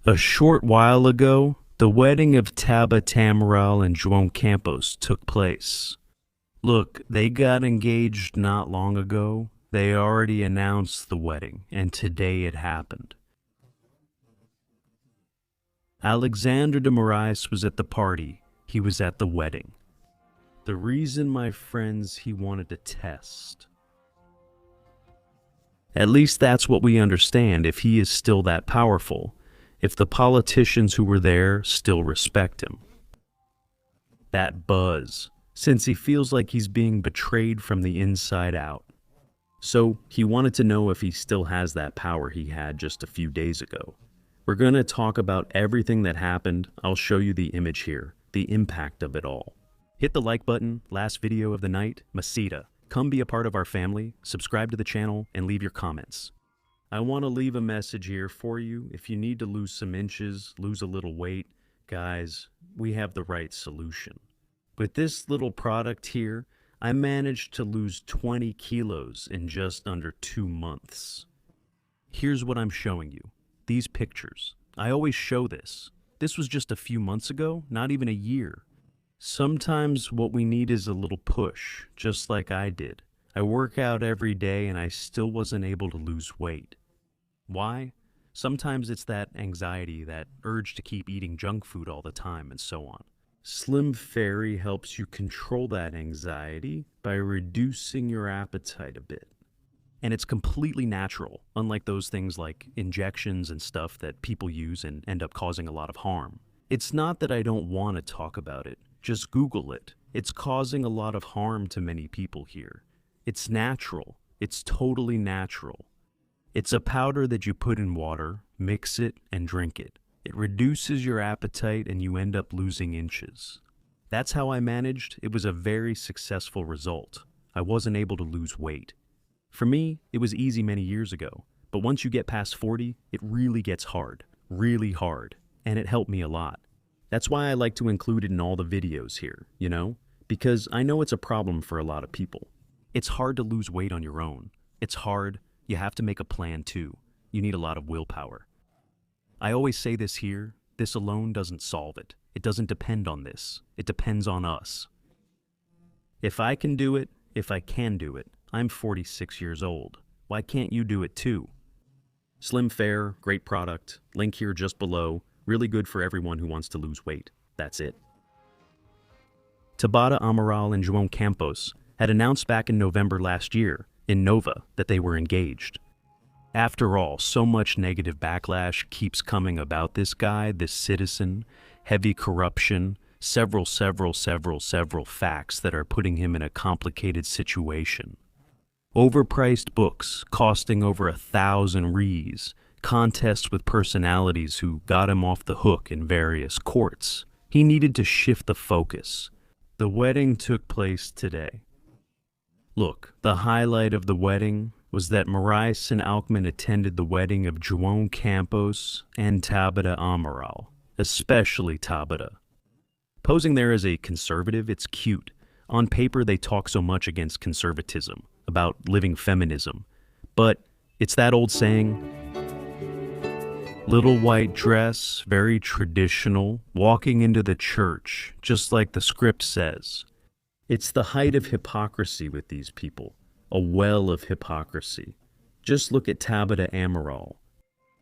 A short while ago, the wedding of Tabata Amaral and João Campos took place. Look, they got engaged not long ago. They already announced the wedding, and today it happened. Alexander de Moraes was at the party. He was at the wedding. The reason, my friends, he wanted to test. At least that's what we understand, if he is still that powerful, if the politicians who were there still respect him. That buzz, since he feels like he's being betrayed from the inside out. So he wanted to know if he still has that power he had just a few days ago. We're going to talk about everything that happened. I'll show you the image here, the impact of it all. Hit the like button, last video of the night, Masita. Come be a part of our family, subscribe to the channel, and leave your comments. I want to leave a message here for you. If you need to lose some inches, lose a little weight, guys, we have the right solution. With this little product here, I managed to lose 20 kilos in just under 2 months. Here's what I'm showing you. These pictures. I always show this. This was just a few months ago, not even a year. Sometimes what we need is a little push, just like I did. I work out every day and I still wasn't able to lose weight. Why? Sometimes it's that anxiety, that urge to keep eating junk food all the time, and so on. Slim Fairy helps you control that anxiety by reducing your appetite a bit. And it's completely natural, unlike those things like injections and stuff that people use and end up causing a lot of harm. It's not that I don't want to talk about it. Just Google it. It's causing a lot of harm to many people here. It's natural. It's totally natural. It's a powder that you put in water, mix it, and drink it. It reduces your appetite and you end up losing inches. That's how I managed. It was a very successful result. I wasn't able to lose weight. For me, it was easy many years ago, but once you get past 40, it really gets hard, really hard, and it helped me a lot. That's why I like to include it in all the videos here, because I know it's a problem for a lot of people. It's hard to lose weight on your own. It's hard. You have to make a plan too. You need a lot of willpower. I always say this here, this alone doesn't solve it. It doesn't depend on this. It depends on us. If I can do it, if I can do it, I'm 46 years old. Why can't you do it too? Slim Fair, great product. Link here just below. Really good for everyone who wants to lose weight. That's it. Tabata Amaral and João Campos had announced back in November last year in Nova that they were engaged. After all, so much negative backlash keeps coming about this guy, this citizen, heavy corruption, several facts that are putting him in a complicated situation. Overpriced books costing over 1,000 reais, contests with personalities who got him off the hook in various courts. He needed to shift the focus. The wedding took place today. Look, the highlight of the wedding was that Moraes and Alckmin attended the wedding of João Campos and Tabata Amaral, especially Tabata. Posing there as a conservative, it's cute. On paper, they talk so much against conservatism, about living feminism. But it's that old saying, little white dress, very traditional, walking into the church, just like the script says. It's the height of hypocrisy with these people, a well of hypocrisy. Just look at Tabata Amaral.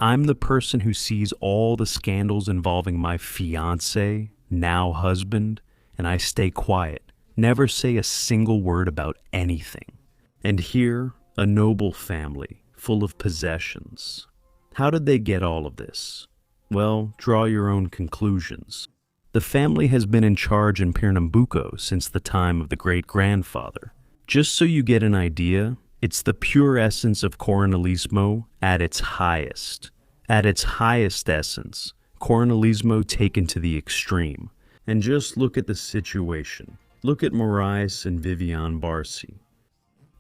I'm the person who sees all the scandals involving my fiancé, now husband, and I stay quiet, never say a single word about anything. And here, a noble family, full of possessions. How did they get all of this? Well, draw your own conclusions. The family has been in charge in Pernambuco since the time of the great-grandfather. Just so you get an idea, it's the pure essence of coronelismo at its highest. At its highest essence, coronelismo taken to the extreme. And just look at the situation. Look at Moraes and Viviane Barsi.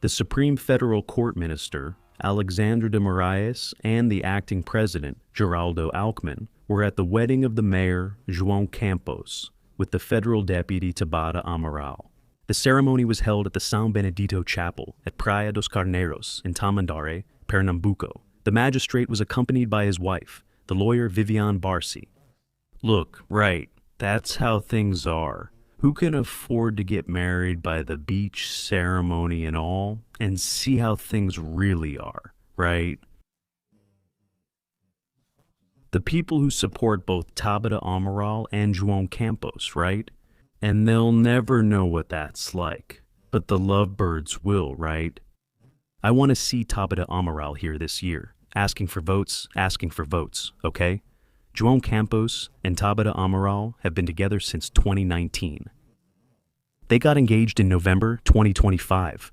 The Supreme Federal Court Minister, Alexander de Moraes, and the acting president, Geraldo Alckmin, were at the wedding of the mayor, João Campos, with the federal deputy Tabata Amaral. The ceremony was held at the São Benedito Chapel at Praia dos Carneiros in Tamandaré, Pernambuco. The magistrate was accompanied by his wife, the lawyer Vivian Barsi. Look, right, that's how things are. Who can afford to get married by the beach ceremony and all, and see how things really are, right? The people who support both Tabata Amaral and João Campos, right? And they'll never know what that's like. But the lovebirds will, right? I want to see Tabata Amaral here this year. Asking for votes, okay? João Campos and Tabata Amaral have been together since 2019. They got engaged in November 2025.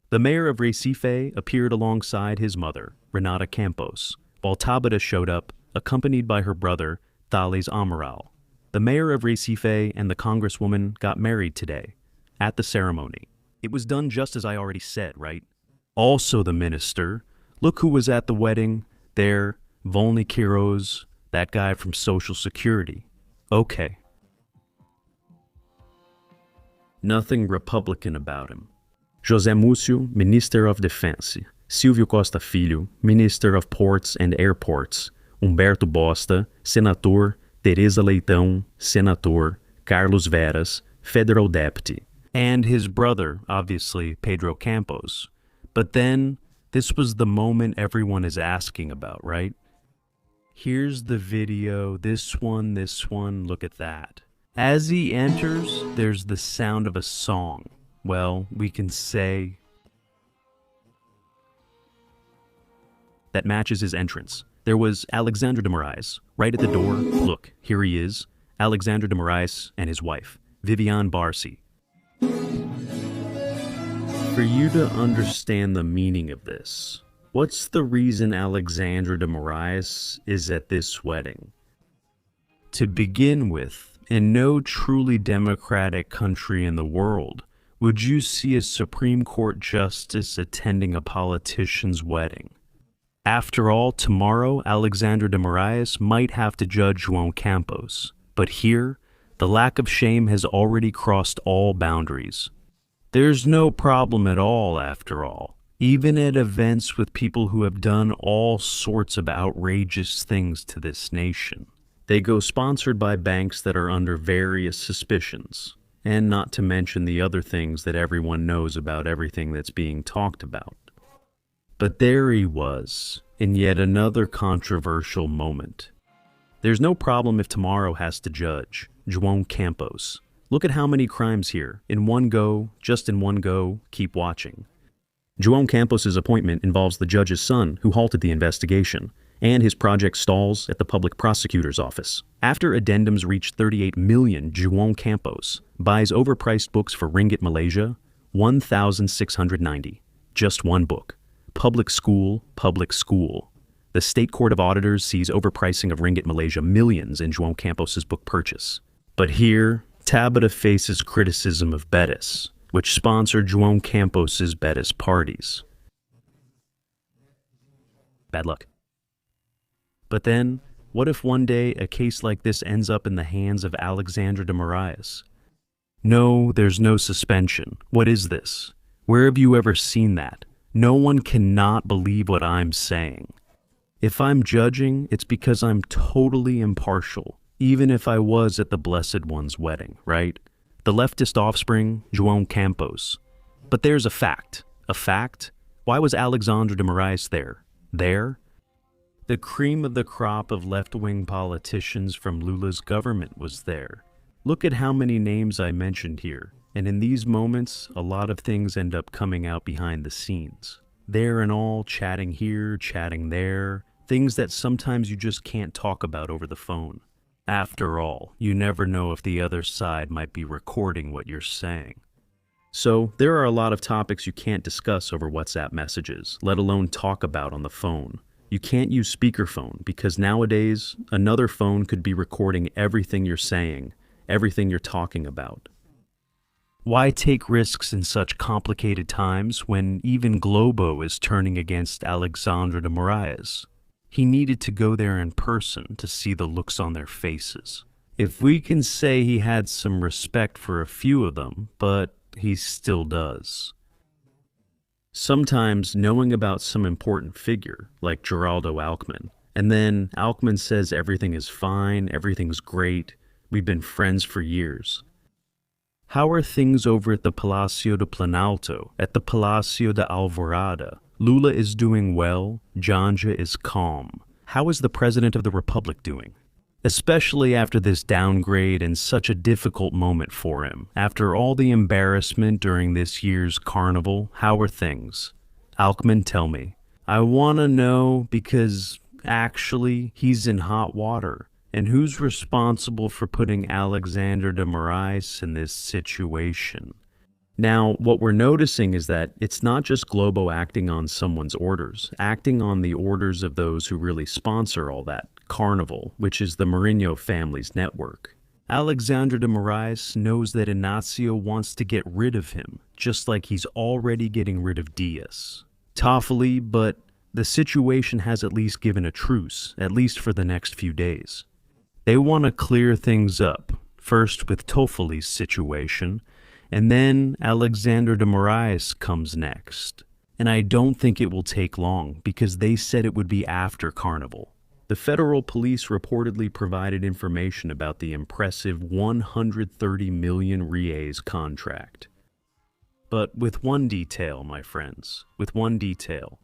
The mayor of Recife appeared alongside his mother, Renata Campos, while Tabata showed up, accompanied by her brother, Thales Amaral. The mayor of Recife and the congresswoman got married today, at the ceremony. It was done just as I already said, right? Also the minister. Look who was at the wedding. There, Volney Quiroz, that guy from Social Security. Okay. Nothing Republican about him. José Múcio, Minister of Defense. Silvio Costa Filho, Minister of Ports and Airports. Humberto Bosta, Senator. Teresa Leitão, Senator. Carlos Veras, Federal Deputy. And his brother, obviously, Pedro Campos. But then, this was the moment everyone is asking about, right? Here's the video, this one, look at that. As he enters, there's the sound of a song. Well, we can say that matches his entrance. There was Alexandre de Moraes right at the door. Look, here he is, Alexandre de Moraes and his wife, Vivian Barsi. For you to understand the meaning of this, what's the reason Alexandre de Moraes is at this wedding? To begin with, in no truly democratic country in the world would you see a Supreme Court justice attending a politician's wedding. After all, tomorrow Alexandre de Moraes might have to judge João Campos, but here, the lack of shame has already crossed all boundaries. There's no problem at all, after all, even at events with people who have done all sorts of outrageous things to this nation. They go sponsored by banks that are under various suspicions, and not to mention the other things that everyone knows about everything that's being talked about. But there he was, in yet another controversial moment. There's no problem if tomorrow has to judge João Campos. Look at how many crimes here. In one go, just in one go, keep watching. João Campos' appointment involves the judge's son, who halted the investigation, and his project stalls at the public prosecutor's office. After addendums reach 38 million, João Campos buys overpriced books for Ringgit Malaysia, 1,690. Just one book. Public school, public school. The State Court of Auditors sees overpricing of Ringgit Malaysia millions in João Campos' book purchase. But here, Tabata faces criticism of Betis, which sponsored João Campos' Betis parties. Bad luck. But then, what if one day a case like this ends up in the hands of Alexandre de Moraes? No, there's no suspension. What is this? Where have you ever seen that? No one cannot believe what I'm saying. If I'm judging, it's because I'm totally impartial, even if I was at the Blessed One's wedding, right? The leftist offspring, João Campos. But there's a fact. A fact? Why was Alexandre de Moraes there? There? The cream of the crop of left-wing politicians from Lula's government was there. Look at how many names I mentioned here. And in these moments, a lot of things end up coming out behind the scenes. There and all, chatting here, chatting there, things that sometimes you just can't talk about over the phone. After all, you never know if the other side might be recording what you're saying. So, there are a lot of topics you can't discuss over WhatsApp messages, let alone talk about on the phone. You can't use speakerphone because nowadays, another phone could be recording everything you're saying, everything you're talking about. Why take risks in such complicated times when even Globo is turning against Alexandre de Moraes? He needed to go there in person to see the looks on their faces. If we can say he had some respect for a few of them, but he still does. Sometimes knowing about some important figure, like Geraldo Alckmin, And then Alkman says everything is fine, everything's great, we've been friends for years. How are things over at the Palacio de Planalto, at the Palacio de Alvorada? Lula is doing well, Janja is calm. How is the President of the Republic doing? Especially after this downgrade and such a difficult moment for him. After all the embarrassment during this year's carnival, how are things? Alkman, tell me. I want to know because actually he's in hot water. And who's responsible for putting Alexander de Moraes in this situation? Now, what we're noticing is that it's not just Globo acting on someone's orders, acting on the orders of those who really sponsor all that carnival, which is the Mourinho family's network. Alexander de Moraes knows that Inácio wants to get rid of him, just like he's already getting rid of Diaz. Toffoli, but the situation has at least given a truce, at least for the next few days. They want to clear things up, first with Toffoli's situation, and then Alexander de Moraes comes next. And I don't think it will take long, because they said it would be after Carnival. The federal police reportedly provided information about the impressive 130 million reais contract. But with one detail, my friends, with one detail.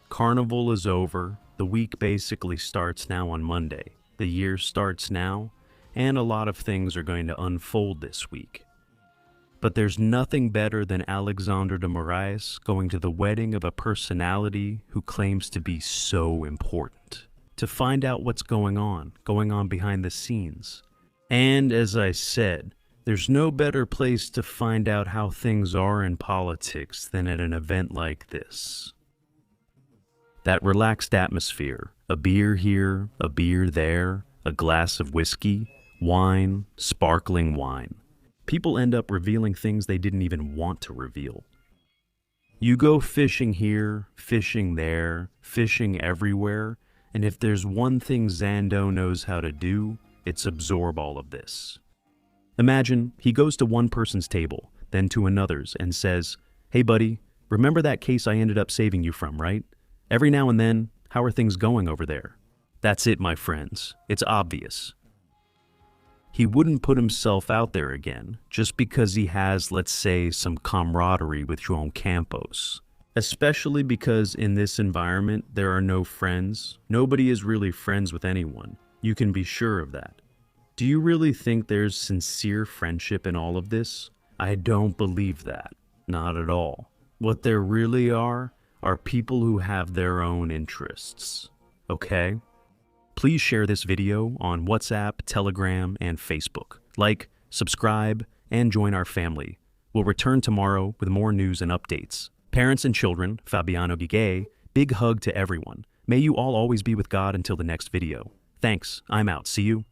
Carnival is over, the week basically starts now on Monday, the year starts now, and a lot of things are going to unfold this week. But there's nothing better than Alexander de Moraes going to the wedding of a personality who claims to be so important, to find out what's going on behind the scenes. And as I said, there's no better place to find out how things are in politics than at an event like this. That relaxed atmosphere, a beer here, a beer there, a glass of whiskey, wine, sparkling wine. People end up revealing things they didn't even want to reveal. You go fishing here, fishing there, fishing everywhere, and if there's one thing Xandão knows how to do, it's absorb all of this. Imagine he goes to one person's table, then to another's, and says, "Hey buddy, remember that case I ended up saving you from, right? Every now and then, how are things going over there?" That's it, my friends. It's obvious. He wouldn't put himself out there again, just because he has, let's say, some camaraderie with João Campos. Especially because in this environment, there are no friends. Nobody is really friends with anyone. You can be sure of that. Do you really think there's sincere friendship in all of this? I don't believe that. Not at all. What there really are people who have their own interests. Okay? Please share this video on WhatsApp, Telegram, and Facebook. Like, subscribe, and join our family. We'll return tomorrow with more news and updates. Parents and children, Fabiano Gigay, big hug to everyone. May you all always be with God until the next video. Thanks, I'm out. See you.